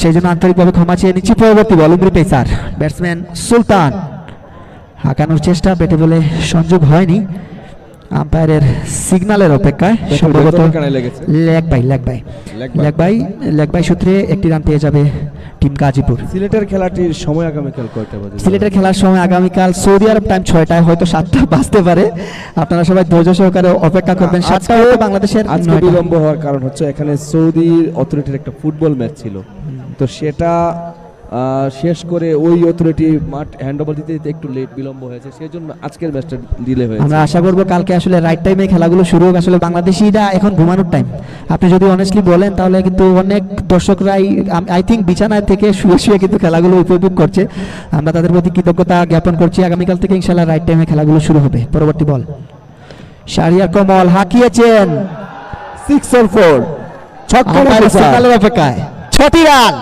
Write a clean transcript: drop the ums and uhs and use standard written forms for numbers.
সেই জন্য আন্তরিকভাবে ক্ষমা চেয়ে নিচ্ছি। পরবর্তী বল উমরি পেসার, ব্যাটসম্যান সুলতান, হাঁকানোর চেষ্টা, ব্যাটে বলে সংযোগ হয়নি। আম্পায়ারের সিগন্যালের অপেক্ষায়, সম্ভবত লেগ বাই সূত্রে একটি রান পেয়ে যাবে টিম গাজীপুর। সিলেটের খেলাটির সময় আগামীকাল কয়টা বাজে? সিলেটের খেলার সময় আগামীকাল সৌদি আরব টাইম 6টায়, হয়তো 7টা বাজতে পারে। আপনারা সবাই ধৈর্য সহকারে অপেক্ষা করবেন। 7টায় বাংলাদেশের আজকে বিলম্ব হওয়ার কারণ হচ্ছে এখানে সৌদি অথরিটির একটা ফুটবল ম্যাচ ছিল, তো সেটা শেষ করে ওই অথরিটি মাঠ হ্যান্ডওভার দিতে দিতে একটু লেট বিলম্ব হয়েছে, সেজন্য আজকের ম্যাচটা ডিলে হয়েছে। আমরা আশা করব কালকে আসলে রাইট টাইমে খেলাগুলো শুরু হোক। আসলে বাংলাদেশিরা এখন ঘুমানোর টাইম। আপনি যদি অনেস্টলি বলেন তাহলে কিন্তু অনেক দর্শকরাই আই থিঙ্ক বিছানায় থেকে শুয়ে শুয়ে কিন্তু খেলাগুলো উপভোগ করছে। আমরা তাদের প্রতি কৃতজ্ঞতা জ্ঞাপন করছি। আগামীকাল থেকে ইনশাআল্লাহ রাইট টাইমে খেলাগুলো শুরু হবে। পরবর্তী বল শাহরিয়ার কমল হাঁকিয়েছেন 6 or 4 ছক্কার অপেক্ষায় 6টি রান।